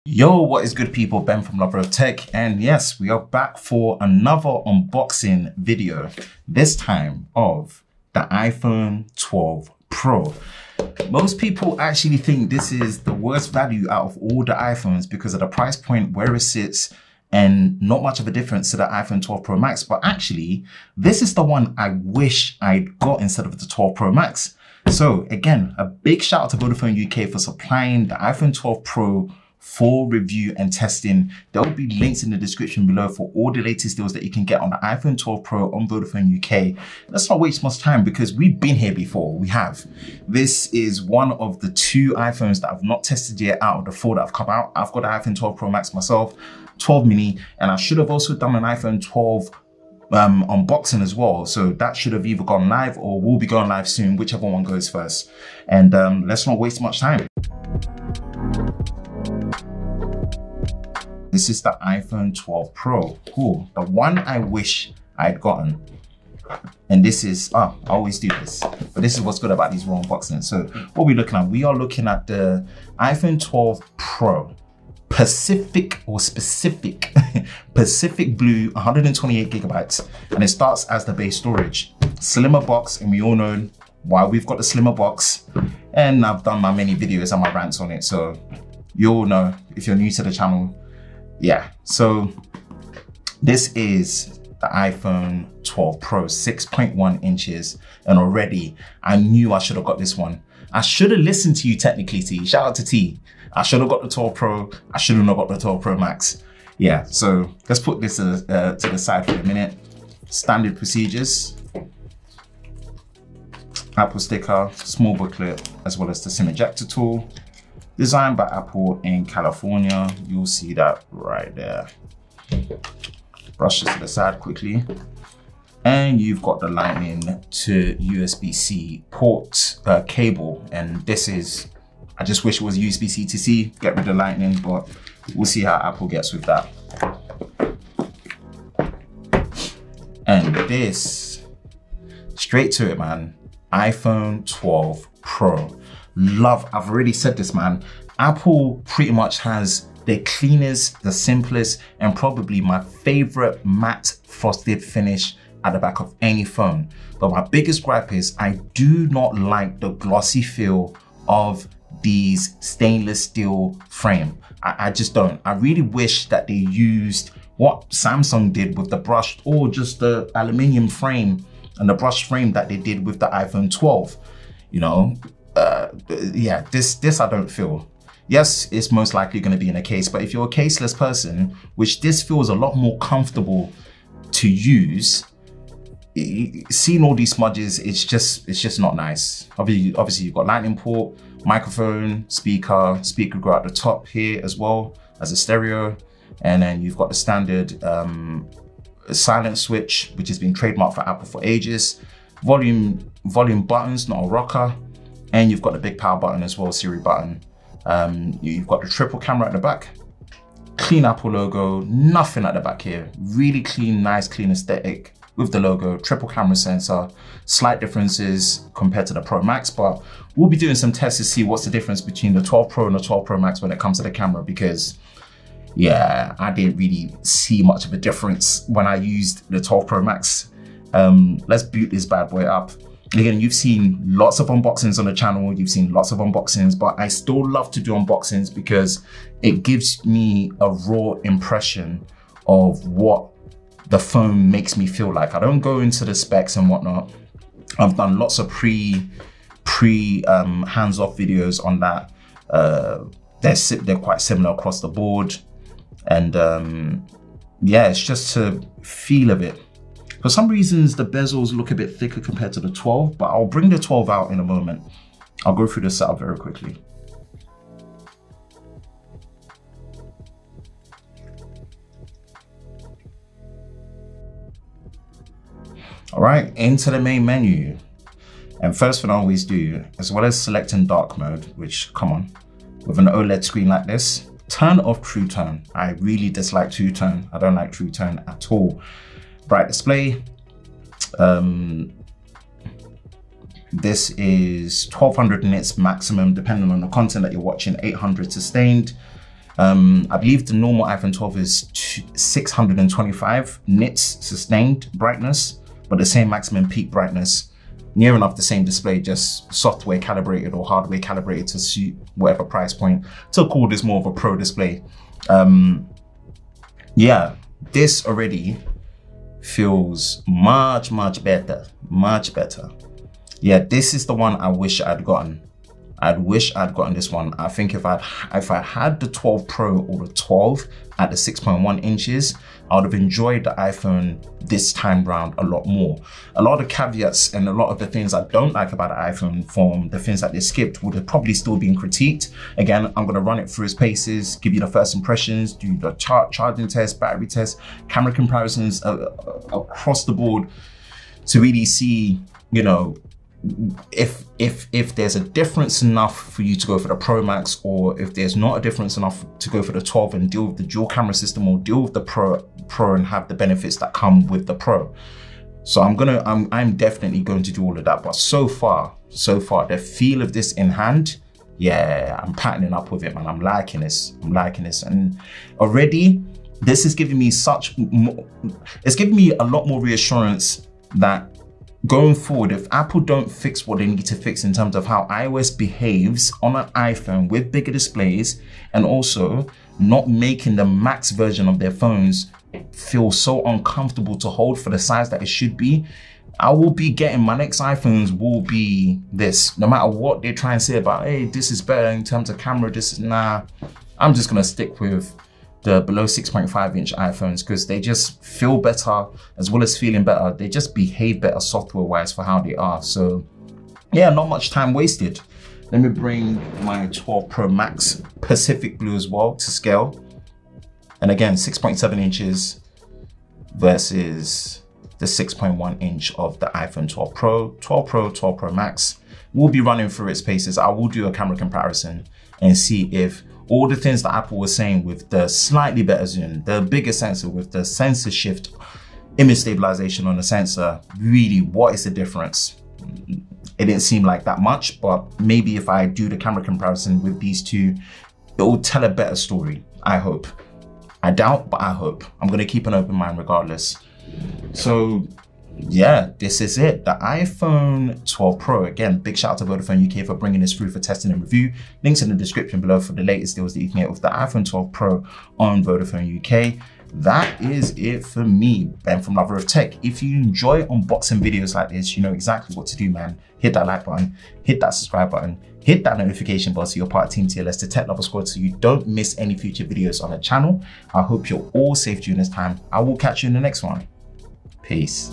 Yo, what is good people? Ben from Lover of Tech, and yes, we are back for another unboxing video, this time of the iPhone 12 Pro. Most people actually think this is the worst value out of all the iPhones because of the price point, where it sits, and not much of a difference to the iPhone 12 Pro Max. But actually, this is the one I wish I'd got instead of the 12 Pro Max. So again, a big shout out to Vodafone UK for supplying the iPhone 12 Pro for review and testing. There will be links in the description below for all the latest deals that you can get on the iPhone 12 Pro on Vodafone UK. Let's not waste much time because we've been here before. We have. This is one of the two iPhones that I've not tested yet out of the four that have come out. I've got the iPhone 12 Pro Max myself, 12 mini, and I should have also done an iPhone 12 unboxing as well. So that should have either gone live or will be going live soon, whichever one goes first. And let's not waste much time. This is the iPhone 12 Pro. Cool. The one I wish I'd gotten. And this is, I always do this, but this is what's good about these raw unboxings. So what we're looking at, we are looking at the iPhone 12 Pro Pacific Pacific Blue 128 gigabytes. And it starts as the base storage. Slimmer box, and we all know why we've got the slimmer box. And I've done my many videos and my rants on it. So you all know if you're new to the channel. Yeah, so this is the iPhone 12 Pro, 6.1 inches. And already I knew I should have got this one. I should have listened to you technically, T. Shout out to T. I should have got the 12 Pro. I should have not got the 12 Pro Max. Yeah, so let's put this to the side for a minute. Standard procedures. Apple sticker, small booklet, as well as the SIM ejector tool. Designed by Apple in California. You'll see that right there. Brush this to the side quickly. And you've got the Lightning to USB-C port cable. And this is, I just wish it was USB-C to C, get rid of Lightning, but we'll see how Apple gets with that. And this, straight to it, man. iPhone 12 Pro. Love, I've already said this, man. Apple pretty much has the cleanest, the simplest, and probably my favorite matte frosted finish at the back of any phone. But my biggest gripe is I do not like the glossy feel of these stainless steel frame. I just don't. I really wish that they used what Samsung did with the brushed, or just the aluminium frame and the brushed frame that they did with the iPhone 12. You know, yeah, this I don't feel. Yes, it's most likely going to be in a case, but if you're a caseless person, which this feels a lot more comfortable to use, seeing all these smudges, it's just not nice. Obviously you've got Lightning port, microphone, speaker go at the top here as well as a stereo, and then you've got the standard silent switch, which has been trademarked for Apple for ages. Volume buttons, not a rocker. And you've got the big power button as well, Siri button. You've got the triple camera at the back. Clean Apple logo, nothing at the back here. Really clean, nice, clean aesthetic with the logo, triple camera sensor. Slight differences compared to the Pro Max, but we'll be doing some tests to see what's the difference between the 12 Pro and the 12 Pro Max when it comes to the camera, because yeah, I didn't really see much of a difference when I used the 12 Pro Max. Let's boot this bad boy up. Again, you've seen lots of unboxings on the channel, you've seen lots of unboxings, but I still love to do unboxings because it gives me a raw impression of what the phone makes me feel like. I don't go into the specs and whatnot. I've done lots of hands-off videos on that. They're quite similar across the board. And yeah, it's just to feel of it. For some reasons, the bezels look a bit thicker compared to the 12, but I'll bring the 12 out in a moment. I'll go through the setup very quickly. All right, into the main menu. And first thing I always do, as well as selecting dark mode, which, come on, with an OLED screen like this, turn off True Tone. I really dislike True Tone. I don't like True Tone at all. Bright display. This is 1200 nits maximum, depending on the content that you're watching, 800 sustained. I believe the normal iPhone 12 is 625 nits sustained brightness, but the same maximum peak brightness, near enough the same display, just software calibrated or hardware calibrated to suit whatever price point to call this more of a pro display. Yeah, this already feels much better, much better. Yeah, this is the one I wish I'd gotten. I wish I'd gotten this one. I think if I had the 12 Pro or the 12 at the 6.1 inches, I would have enjoyed the iPhone this time round a lot more. A lot of caveats and a lot of the things I don't like about the iPhone, from the things that they skipped, would have probably still been critiqued. Again, I'm gonna run it through its paces, give you the first impressions, do the charging test, battery test, camera comparisons across the board to really see, you know, if there's a difference enough for you to go for the Pro Max, or if there's not a difference enough to go for the 12 and deal with the dual camera system, or deal with the Pro and have the benefits that come with the Pro. So I'm definitely going to do all of that. But so far, the feel of this in hand, yeah, I'm patterning up with it, man. I'm liking this. And already this is giving me it's giving me a lot more reassurance that going forward, if Apple don't fix what they need to fix in terms of how iOS behaves on an iPhone with bigger displays, and also not making the max version of their phones feel so uncomfortable to hold for the size that it should be, I will be getting, my next iPhones will be this. No matter what they try and say about, hey, this is better in terms of camera, this is, nah, I'm just gonna stick with the below 6.5 inch iPhones, because they just feel better, as well as feeling better. They just behave better software wise for how they are. So yeah, not much time wasted. Let me bring my 12 Pro Max Pacific Blue as well to scale. And again, 6.7 inches versus the 6.1 inch of the iPhone 12 Pro, 12 Pro, 12 Pro Max. We'll be running through its paces. I will do a camera comparison and see if all the things that Apple was saying with the slightly better zoom, the bigger sensor with the sensor shift, image stabilization on the sensor, really, what is the difference? It didn't seem like that much, but maybe if I do the camera comparison with these two, it will tell a better story, I hope. I doubt, but I hope. I'm gonna keep an open mind regardless. So yeah, this is it. The iPhone 12 Pro. Again, big shout out to Vodafone UK for bringing this through for testing and review. Links in the description below for the latest deals that you can get with the iPhone 12 Pro on Vodafone UK. That is it for me, Ben from Lover of Tech. If you enjoy unboxing videos like this, you know exactly what to do, man. Hit that like button, hit that subscribe button, hit that notification bell so you're part of Team TLS, the Tech Lover Squad, so you don't miss any future videos on the channel. I hope you're all safe during this time. I will catch you in the next one. Peace.